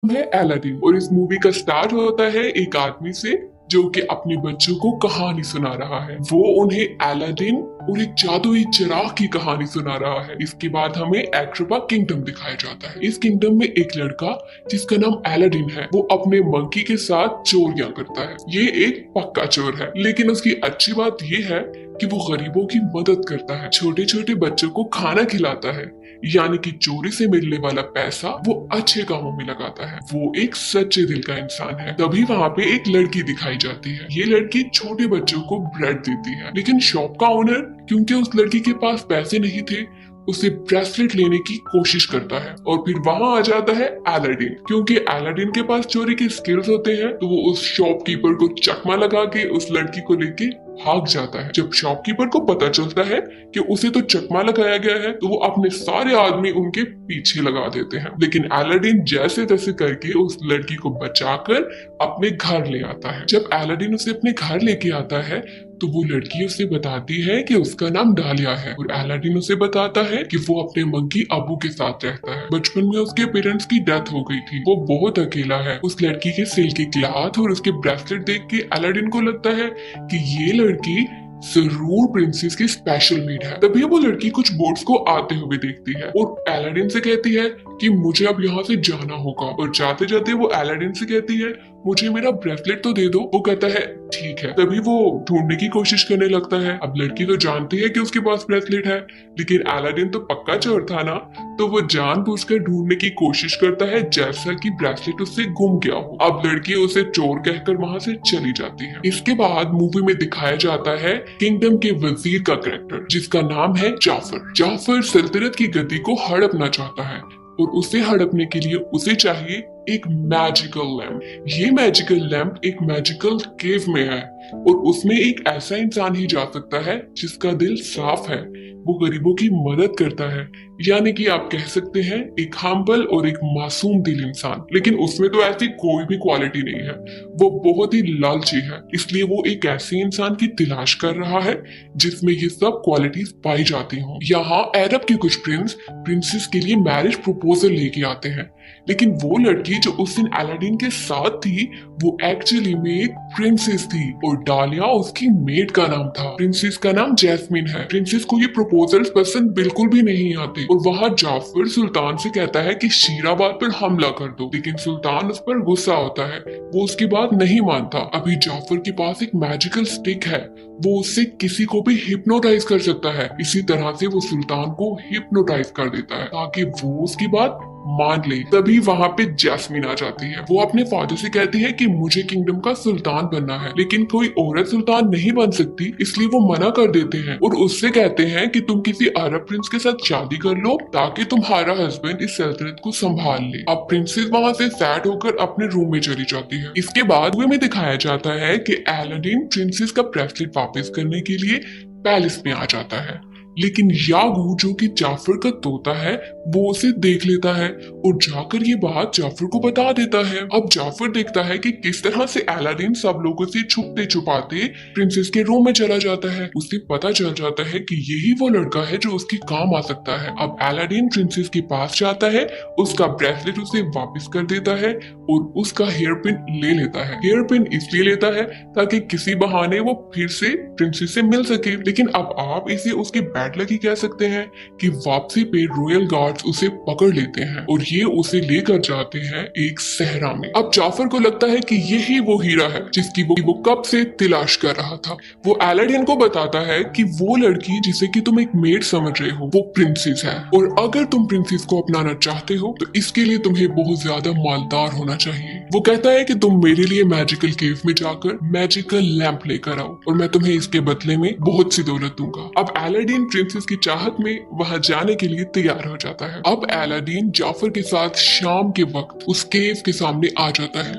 है अलादीन और इस मूवी का स्टार्ट होता है एक आदमी से जो कि अपने बच्चों को कहानी सुना रहा है। वो उन्हें अलादीन और एक जादुई चिराग की कहानी सुना रहा है। इसके बाद हमें एक्रोबा किंगडम दिखाया जाता है। इस किंगडम में एक लड़का जिसका नाम अलादीन है, वो अपने मंकी के साथ चोरियां करता है। ये एक पक्का चोर है, लेकिन उसकी अच्छी बात ये है कि वो गरीबों की मदद करता है, छोटे छोटे बच्चों को खाना खिलाता है, यानी कि चोरी से मिलने वाला पैसा वो अच्छे कामों में लगाता है। वो एक सच्चे दिल का इंसान है। तभी वहाँ पे एक लड़की दिखाई जाती है। ये लड़की छोटे बच्चों को ब्रेड देती है, लेकिन शॉप का ओनर, क्योंकि उस लड़की के पास पैसे नहीं थे, उसे ब्रेसलेट लेने की कोशिश करता है। और फिर वहां आ जाता है अलादीन। क्योंकि अलादीन के पास चोरी के स्किल्स होते हैं, तो वो उस शॉपकीपर को चकमा लगा के उस लड़की को लेके भाग जाता है। जब शॉपकीपर को पता चलता है कि उसे तो चकमा लगाया गया है, तो वो अपने सारे आदमी उनके पीछे लगा देते हैं। लेकिन अलादीन जैसे तैसे करके उस लड़की को बचाकर अपने घर ले आता है। जब अलादीन उसे अपने घर लेके आता है, तो वो लड़की उसे बताती है कि उसका नाम डालिया है, और अलादीन उसे बताता है कि वो अपने मंकी अबू के साथ रहता है। बचपन में उसके पेरेंट्स की डेथ हो गई थी, वो बहुत अकेला है। उस लड़की के सिल्की क्लॉथ और उसके ब्रेसलेट देख के अलादीन को लगता है कि ये लड़की जरूर प्रिंसेस की स्पेशल मीड है। तभी वो लड़की कुछ बोट्स को आते हुए देखती है और अलादीन से कहती है कि मुझे अब यहाँ से जाना होगा। और जाते जाते वो अलादीन से कहती है, मुझे मेरा ब्रेसलेट तो दे दो। वो कहता है ठीक है। तभी वो ढूंढने की कोशिश करने लगता है। अब लड़की तो जानती है कि उसके पास ब्रेसलेट है, लेकिन अलादीन तो पक्का चोर था ना, तो वो जानबूझकर ढूंढने की कोशिश करता है जैसा कि ब्रेसलेट उससे गुम गया हो। अब लड़की उसे चोर कहकर वहां से चली जाती है। इसके बाद मूवी में दिखाया जाता है किंगडम के वजीर का कैरेक्टर, जिसका नाम है जाफर। जाफर सल्तनत की गद्दी को हड़पना चाहता है, और उसे हड़पने के लिए उसे चाहिए एक मैजिकल लैम्प। ये मैजिकल लैम्प एक मैजिकल केव में है, और उसमें एक ऐसा इंसान ही जा सकता है जिसका दिल साफ है, वो गरीबों की मदद करता है, यानी कि आप कह सकते हैं एक हम्बल और एक मासूम दिल इंसान। लेकिन उसमें तो ऐसी कोई भी क्वालिटी नहीं है, वो बहुत ही लालची है। इसलिए वो एक ऐसे इंसान की तलाश कर रहा है जिसमें ये सब क्वालिटीज पाई जाती हों। यहाँ अरब के कुछ प्रिंसेस के लिए मैरिज प्रपोजल लेके आते हैं, लेकिन वो लड़की जो उस दिन अलादीन के साथ थी, वो एक्चुअली में एक प्रिंसेस थी, और डालिया उसकी मेड का नाम था। प्रिंसेस का नाम जैस्मिन है। प्रिंसेस को ये प्रपोजल्स पसंद बिल्कुल भी नहीं आते, और वहाँ जाफर सुल्तान से कहता है कि शीराबाद पर हमला कर दो, लेकिन सुल्तान उस पर गुस्सा होता है, वो उसकी बात नहीं मानता। अभी जाफर के पास एक मैजिकल स्टिक है, वो उससे किसी को भी हिप्नोटाइज कर सकता है। इसी तरह से वो सुल्तान को हिप्नोटाइज कर देता है ताकि वो उसकी बात मान ले। तभी वहाँ पे जैस्मिन आ जाती है। वो अपने फादर से कहती है कि मुझे किंगडम का सुल्तान बनना है, लेकिन कोई औरत सुल्तान नहीं बन सकती, इसलिए वो मना कर देते हैं और उससे कहते हैं कि तुम किसी अरब प्रिंस के साथ शादी कर लो ताकि तुम्हारा हस्बैंड इस सल्तनत को संभाल ले। अब प्रिंसेस वहाँ से सैड होकर अपने रूम में चली जाती है। इसके बाद में दिखाया जाता है कि अलादीन प्रिंसेस का ब्रेसलेट वापस करने के लिए पैलेस में आ जाता है, लेकिन यागू जो कि जाफर का तोता है, वो उसे देख लेता है और जाकर ये बात जाफर को बता देता है। अब जाफर देखता है कि किस तरह से अलादीन सब लोगों से छुपते छुपाते प्रिंसेस के रूम में चला जाता है। उसे पता चल जाता है कि यही वो लड़का है जो उसके काम आ सकता है। अब अलादीन प्रिंसेस के पास जाता है, उसका ब्रेसलेट उसे वापस कर देता है और उसका हेयर पिन ले लेता है। हेयर पिन इसलिए लेता है ताकि किसी बहाने वो फिर से प्रिंसेस से मिल सके। लेकिन अब आप इसे उसकी बैड लकी कह सकते हैं कि वापसी पे रॉयल गार्ड्स उसे पकड़ लेते हैं और ये उसे लेकर जाते हैं एक सहरा में। अब जाफर को लगता है कि यही वो हीरा है जिसकी वो कब से तलाश कर रहा था। वो अलादीन को बताता है कि वो लड़की जिसे कि तुम एक मेड समझ रहे हो, वो प्रिंसेस है, और अगर तुम प्रिंसेस को अपनाना चाहते हो तो इसके लिए तुम्हें बहुत ज्यादा मालदार होना चाहिए। वो कहता है कि तुम मेरे लिए मैजिकल केव में जाकर मैजिकल लैंप लेकर आओ और मैं तुम्हें इसके बदले में बहुत सी दौलत दूंगा। अब अलादीन प्रिंसेस की चाहत में वहां जाने के लिए तैयार हो जाता है। अब अलादीन जाफर के साथ शाम के वक्त उस केव के सामने आ जाता है।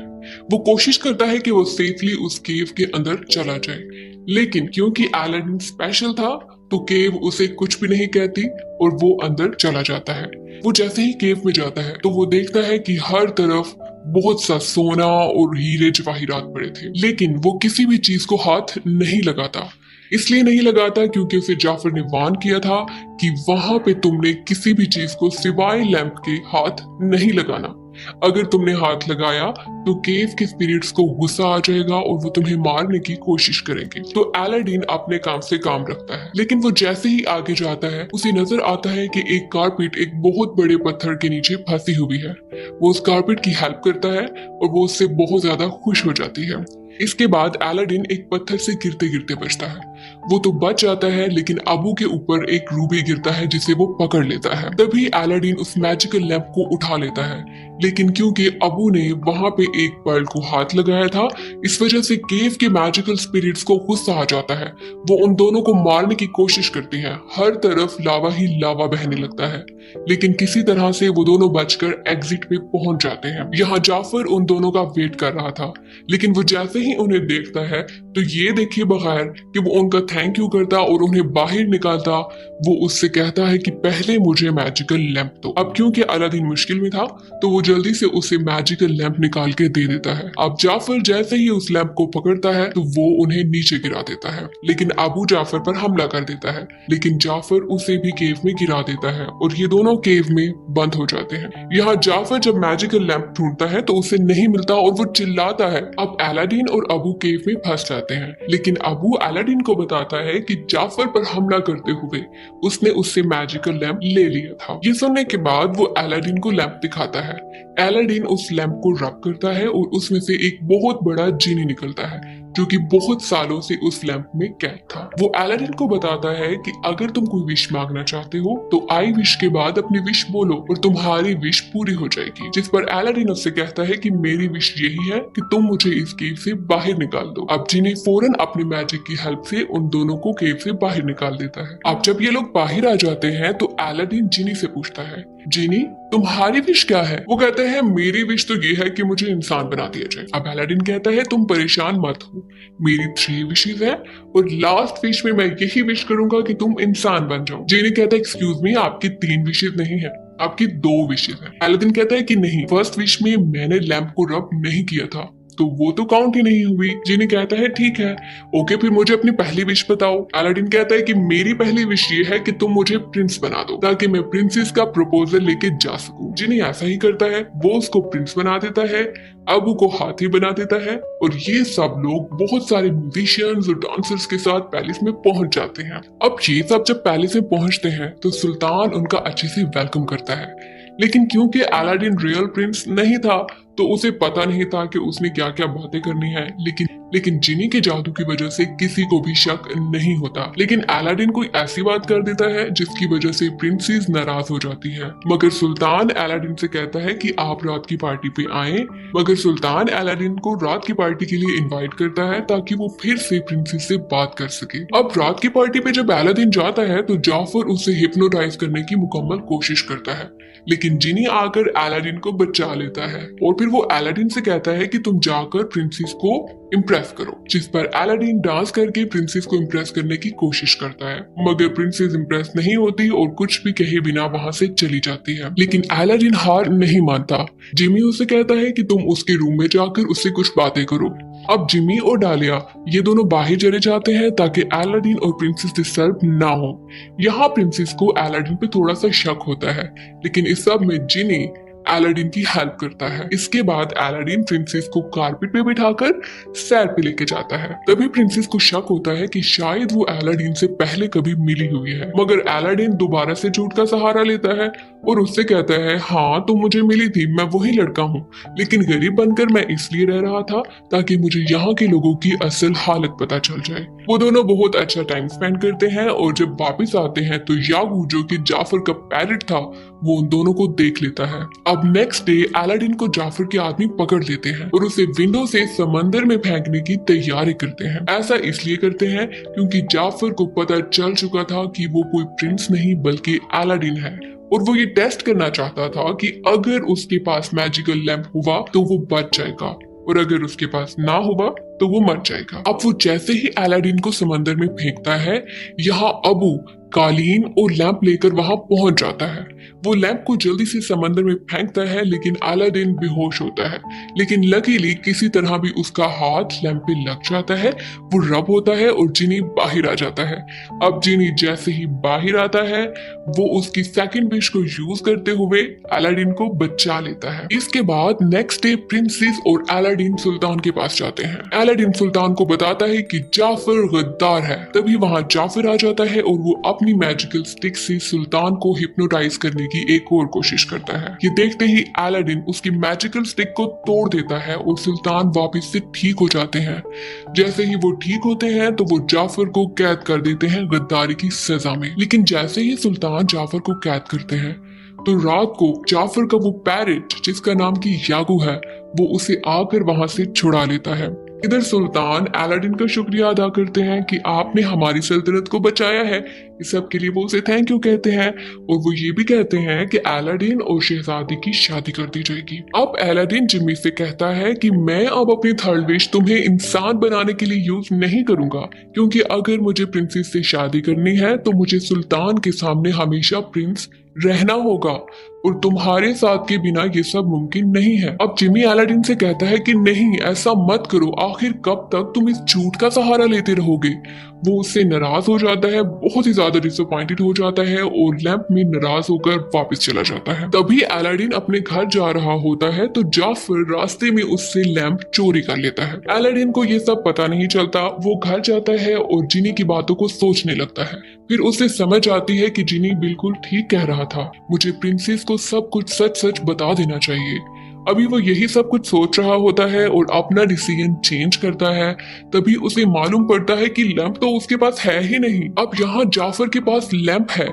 वो कोशिश करता है कि वो सेफली उस केव के अंदर चला जाए, लेकिन क्योंकि अलादीन स्पेशल था तो केव उसे कुछ भी नहीं कहती और वो अंदर चला जाता है। वो जैसे ही केव में जाता है तो वो देखता है कि हर तरफ बहुत सा सोना और हीरे जवाहिरात पड़े थे, लेकिन वो किसी भी चीज को हाथ नहीं लगाता। इसलिए नहीं लगाता क्योंकि उसे जाफर ने वार्न किया था कि वहां पे तुमने किसी भी चीज को सिवाय लैंप के हाथ नहीं लगाना। अगर तुमने हाथ लगाया तो केव के स्पिरिट्स को गुस्सा आ जाएगा और वो तुम्हें मारने की कोशिश करेंगे। तो अलादीन अपने काम से काम रखता है, लेकिन वो जैसे ही आगे जाता है उसे नजर आता है कि एक कारपेट एक बहुत बड़े पत्थर के नीचे फंसी हुई है। वो उस कारपेट की हेल्प करता है और वो उससे बहुत ज्यादा खुश हो जाती है। इसके बाद अलादीन एक पत्थर से गिरते गिरते बचता है। वो तो बच जाता है, लेकिन अबू के ऊपर एक रूबी गिरता है जिसे वो पकड़ लेता है। तभी अलादीन उस मैजिकल लैंप को उठा लेता है, लेकिन क्योंकि अबू ने वहां पे एक पर्ल को हाथ लगाया था, इस वजह से केव के मैजिकल स्पिरिट्स को गुस्सा आ जाता है। वो उन दोनों को मारने की कोशिश करती है। हर तरफ लावा ही लावा बहने लगता है, लेकिन किसी तरह से वो दोनों बचकर एग्जिट पे पहुंच जाते हैं। यहाँ जाफर उन दोनों का वेट कर रहा था, लेकिन वो जैसे ही उन्हें देखता है तो ये देखे बगैर कि वो उनका थैंक यू करता और उन्हें बाहर निकालता, वो उससे कहता है कि पहले मुझे मैजिकल लैंप दो। अब क्योंकि अलादीन मुश्किल में था तो वो जल्दी से उसे मैजिकल लैंप निकाल के दे देता है। अब जाफर जैसे ही उस लैंप को पकड़ता है तो वो उन्हें नीचे गिरा देता है, लेकिन अबू जाफर पर हमला कर देता है, लेकिन जाफर उसे भी केव में गिरा देता है और ये दोनों केव में बंद हो जाते हैं। यहाँ जाफर जब मैजिकल लैंप ढूंढता है तो उसे नहीं मिलता और वो चिल्लाता है। अब अलादीन और अबू केव में फंस जाते हैं, लेकिन अबू अलादीन को बताता है कि जाफर पर हमला करते हुए उसने उससे मैजिकल लैंप ले लिया था। ये सुनने के बाद वो अलादीन को लैंप दिखाता है। अलादीन उस लैंप को रब करता है और उसमें से एक बहुत बड़ा जीनी निकलता है जो कि बहुत सालों से उस लैंप में कैद था। वो अलादीन को बताता है कि अगर तुम कोई विश मांगना चाहते हो तो आई विश के बाद अपनी विश बोलो और तुम्हारी विश पूरी हो जाएगी। जिस पर अलादीन उससे कहता है कि मेरी विश यही है कि तुम मुझे इस केव से बाहर निकाल दो। अब जीनी फौरन अपनी मैजिक की हेल्प से उन दोनों को केव से बाहर निकाल देता है। अब जब ये लोग बाहर आ जाते हैं तो अलादीन जीनी से पूछता है, जीनी तुम्हारी विश क्या है? वो कहते हैं मेरी विश तो ये है कि मुझे इंसान बना दिया जाए। अब अलादीन कहता है तुम परेशान मत हो, मेरी 3 विशेस है और लास्ट विश में मैं यही विश करूंगा कि तुम इंसान बन जाओ। जीनी कहता है एक्सक्यूज मी, आपकी 3 विशेस नहीं है, आपकी 2 विशेस है। अलादीन कहता है कि नहीं, फर्स्ट विश में मैंने लैंप को रब नहीं किया था तो वो तो काउंट ही नहीं हुई। जीनी कहता है ठीक है, ओके फिर मुझे अपनी पहली विश बताओ। अलादीन कहता है कि मेरी पहली विश ये है कि तुम मुझे प्रिंस बना दो ताकि मैं प्रिंसेस का प्रपोजल लेके जा सकूं। जीनी ऐसा ही करता है, वो उसको प्रिंस बना देता है, अबू को हाथी बना देता है और ये सब लोग बहुत सारे म्यूजिशियंस और डांसर्स के साथ पैलेस में पहुंच जाते हैं। अब ये सब जब पैलेस में पहुंचते हैं तो सुल्तान उनका अच्छे से वेलकम करता है, लेकिन क्योंकि अलादीन रियल प्रिंस नहीं था तो उसे पता नहीं था कि उसने क्या क्या बातें करनी है। लेकिन जीनी के जादू की वजह से किसी को भी शक नहीं होता। लेकिन अलादीन कोई ऐसी बात कर देता है जिसकी वजह से प्रिंसेस नाराज हो जाती है। मगर सुल्तान अलादीन से कहता है कि आप रात की पार्टी पे आए। मगर सुल्तान अलादीन को रात की पार्टी के लिए इनवाइट करता है ताकि वो फिर से प्रिंसेस से बात कर सके। अब रात की पार्टी पे जब अलादीन जाता है तो जाफर उसे हिप्नोटाइज करने की मुकम्मल कोशिश करता है, लेकिन जीनी आकर अलादीन को बचा लेता है और फिर वो अलादीन से कहता है कि तुम जाकर प्रिंसेस को इम्प्रेस करो। जिस पर अलादीन डांस करके प्रिंसेस को इम्प्रेस करने की कोशिश करता है, मगर प्रिंसेस इम्प्रेस नहीं होती और कुछ भी कहे बिना वहां से चली जाती है। लेकिन अलादीन हार नहीं मानता। जिमी उसे कहता है कि तुम उसके रूम में जाकर उससे कुछ बातें करो। अब जिमी और डालिया ये दोनों बाहर चले जाते हैं ताकि अलादीन और प्रिंसेस डिस्टर्ब ना हो। यहाँ प्रिंसेस को अलादीन पे थोड़ा सा शक होता है, लेकिन इस सब में जिनी अलादीन की हेल्प करता है। इसके बाद अलादीन प्रिंसेस को कारपेट पे बिठाकर सैर पे लेके जाता है। तभी प्रिंसेस को शक होता है कि शायद वो अलादीन से पहले कभी मिली हुई है, मगर अलादीन दोबारा से झूठ का सहारा लेता है और उससे कहता है हाँ तुम मुझे मिली थी, मैं वही लड़का हूँ, लेकिन गरीब बनकर मैं इसलिए रह रहा था ताकि मुझे यहाँ के लोगों की असल हालत पता चल जाए। वो दोनों बहुत अच्छा टाइम स्पेंड करते हैं और जब वापिस आते हैं तो यागू जो कि जाफर का पैरट था वो उन दोनों को देख लेता है। अब नेक्स्ट डे अलादीन को जाफर के आदमी पकड़ लेते हैं और उसे विंडो से समंदर में फेंकने की तैयारी करते हैं। ऐसा इसलिए करते हैं क्योंकि जाफर को पता चल चुका था कि वो कोई प्रिंस नहीं बल्कि अलादीन है और वो ये टेस्ट करना चाहता था कि अगर उसके पास मैजिकल लैंप हुआ तो वो बच जाएगा और अगर उसके पास ना हुआ तो वो मर जाएगा। अब वो जैसे ही अलादीन को समंदर में फेंकता है, यहाँ अबू कालीन और लैंप लेकर वहां पहुंच जाता है। वो लैंप को जल्दी से समंदर में फेंकता है, लेकिन अलादीन बेहोश होता है। लेकिन लकीली किसी तरह भी उसका हाथ लैंप पे लग जाता है, वो रब होता है और जिनी बाहर आ जाता है। अब जिनी जैसे ही बाहर आता है, वो उसकी सेकंड विश को यूज करते हुए अलादीन को बचा लेता है। इसके बाद नेक्स्ट डे प्रिंसेस और अलादीन सुल्तान के पास जाते हैं। अलादीन सुल्तान को बताता है कि जाफर गद्दार है। तभी वहां जाफर आ जाता है और वो अपनी मैजिकल स्टिक से सुल्तान को हिप्नोटाइज करने की एक और कोशिश करता है। ये देखते ही अलादीन उसकी मैजिकल स्टिक को तोड़ देता है और सुल्तान वापस से ठीक हो जाते हैं। जैसे ही वो ठीक होते हैं तो वो जाफर को कैद कर देते हैं गद्दारी की सजा में। लेकिन जैसे ही सुल्तान जाफर को कैद करते हैं तो रात को जाफर का वो पैरेट जिसका नाम की यागू है, वो उसे आकर वहां से छुड़ा लेता है। इधर सुल्तान अलादीन का शुक्रिया अदा करते हैं कि आपने हमारी सल्तनत को बचाया है। इस सब के लिए वो उसे थैंक यू कहते हैं और वो ये भी कहते हैं कि अलादीन और शहजादी की शादी कर दी जाएगी। अब अलादीन जिम्मी से कहता है कि मैं अब अपनी थर्ड विश तुम्हें इंसान बनाने के लिए यूज नहीं करूंगा, क्योंकि अगर मुझे प्रिंसेस से शादी करनी है तो मुझे सुल्तान के सामने हमेशा प्रिंस रहना होगा और तुम्हारे साथ के बिना ये सब मुमकिन नहीं है। अब जिमी अलादीन से कहता है कि नहीं, ऐसा मत करो, आखिर कब तक तुम इस झूठ का सहारा लेते रहोगे। वो उससे नाराज हो जाता है, बहुत ही ज्यादा डिसअपॉइंटेड हो जाता है और लैंप में नाराज होकर वापस चला जाता है। तभी अलादीन अपने घर जा रहा होता है तो जाफर रास्ते में उससे लैंप चोरी कर लेता है। अलादीन को ये सब पता नहीं चलता। वो घर जाता है और जिनी की बातों को सोचने लगता है। फिर उसे समझ आती है कि जिनी बिल्कुल ठीक कह रहा था, मुझे प्रिंसेस को सब कुछ सच सच बता देना चाहिए। अभी वो यही सब कुछ सोच रहा होता है और अपना डिसीजन चेंज करता है। तभी उसे मालूम पड़ता है कि लैंप तो उसके पास है ही नहीं। अब यहाँ जाफर के पास लैंप है।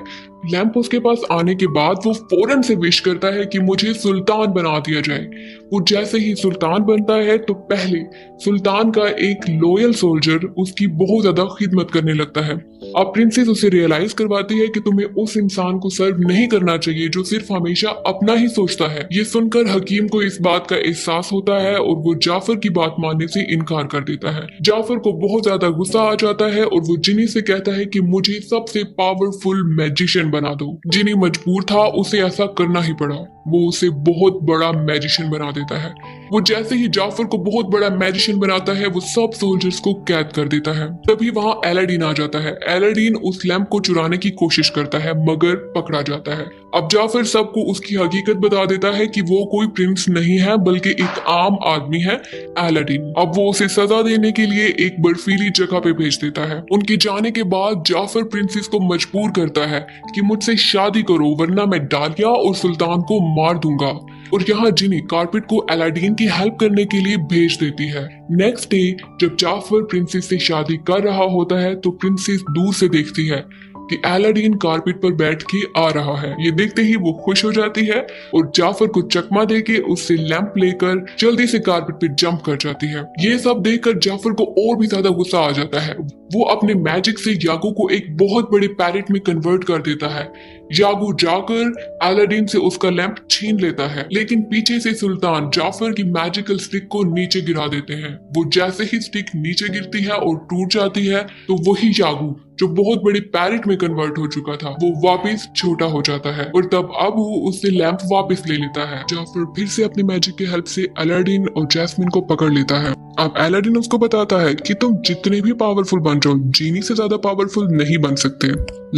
लैंप उसके पास आने के बाद वो फौरन से विश करता है कि मुझे सुल्तान बना दिया जाए। वो जैसे ही सुल्तान बनता है तो पहले सुल्तान का एक लॉयल सोल्जर उसकी बहुत ज्यादा खिदमत करने लगता है। अब प्रिंसेस उसे रियलाइज करवाती है कि तुम्हें उस इंसान को सर्व नहीं करना चाहिए जो सिर्फ हमेशा अपना ही सोचता है। ये सुनकर हकीम को इस बात का एहसास होता है और वो जाफर की बात मानने से इनकार कर देता है। जाफर को बहुत ज्यादा गुस्सा आ जाता है और वो जिनी से कहता है कि मुझे सबसे पावरफुल मैजिशियन बना दो। जिनी मजबूर था, उसे ऐसा करना ही पड़ा। वो उसे बहुत बड़ा मैजिशियन बना देता है। वो जैसे ही जाफर को बहुत बड़ा मैजिशियन बनाता है, वो सब सोल्जर्स को कैद कर देता है। तभी वहां अलादीन आ जाता है। अलादीन उस लैंप को चुराने की कोशिश करता है मगर पकड़ा जाता है। अब जाफर सबको उसकी हकीकत बता देता है कि वो कोई प्रिंस नहीं है बल्कि एक आम आदमी है, अलादीन। अब वो उसे सजा देने के लिए एक बर्फीली जगह पे भेज देता है। उनके जाने के बाद जाफर प्रिंसेस को मजबूर करता है कि मुझसे शादी करो वरना मैं डालिया और सुल्तान को मार दूंगा। और यहाँ जिनी कारपेट को अलादीन की हेल्प करने के लिए भेज देती है। नेक्स्ट डे जब जाफर प्रिंसेस से शादी कर रहा होता है तो प्रिंसेस दूर से देखती है कि अलादीन कारपेट पर बैठ के आ रहा है। ये देखते ही वो खुश हो जाती है और जाफर को चकमा देके उससे लैंप लेकर जल्दी से कारपेट पे जंप कर जाती है। ये सब देखकर जाफर को और भी ज्यादा गुस्सा आ जाता है। वो अपने मैजिक से यागू को एक बहुत बड़े पैरेट में कन्वर्ट कर देता है। यागू जाकर अलादीन से उसका लैंप छीन लेता है, लेकिन पीछे से सुल्तान जाफर की मैजिकल स्टिक को नीचे गिरा देते हैं। वो जैसे ही स्टिक नीचे गिरती है और टूट जाती है तो वही यागू जो बहुत बड़े पैरेट में कन्वर्ट हो चुका था वो वापस छोटा हो जाता है और तब अब वो उससे लैंप वापस ले लेता है। जाफर फिर से अपनी मैजिक की हेल्प से अलादीन और जैस्मिन को पकड़ लेता है। अब अलादीन उसको बताता है कि तुम जितने भी पावरफुल बन जाओ, जीनी से ज्यादा पावरफुल नहीं बन सकते।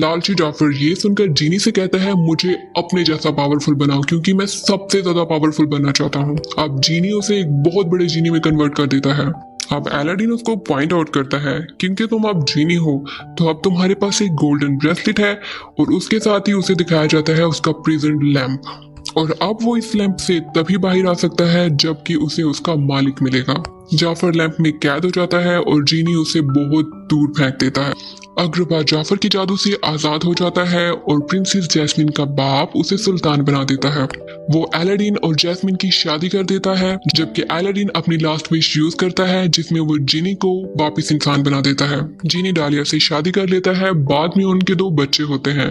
लालची जाफर ये सुनकर जीनी से कहता है मुझे अपने जैसा पावरफुल बनाओ क्योंकि मैं सबसे ज्यादा पावरफुल बनना चाहता हूँ। अब जीनी उसे एक बहुत बड़े जीनी में कन्वर्ट कर देता है। अब अलादीन उसको पॉइंट आउट करता है क्योंकि तुम अब जीनी हो तो अब तुम्हारे पास एक गोल्डन ब्रेसलेट है और उसके साथ ही उसे दिखाया जाता है उसका प्रिजन लैंप और अब वो इस लैंप से तभी बाहर आ सकता है जबकि उसे उसका मालिक मिलेगा। जाफर लैंप में कैद हो जाता है और जीनी उसे बहुत दूर फेंक देता है। अग्रबा जाफर की जादू से आजाद हो जाता है और प्रिंसेस जैस्मिन का बाप उसे सुल्तान बना देता है। वो अलादीन और जैस्मिन की शादी कर देता है जबकि अलादीन अपनी लास्ट विश यूज करता है जिसमें वो जिनी को वापस इंसान बना देता है। जिनी डालिया से शादी कर लेता है, बाद में उनके 2 बच्चे होते हैं।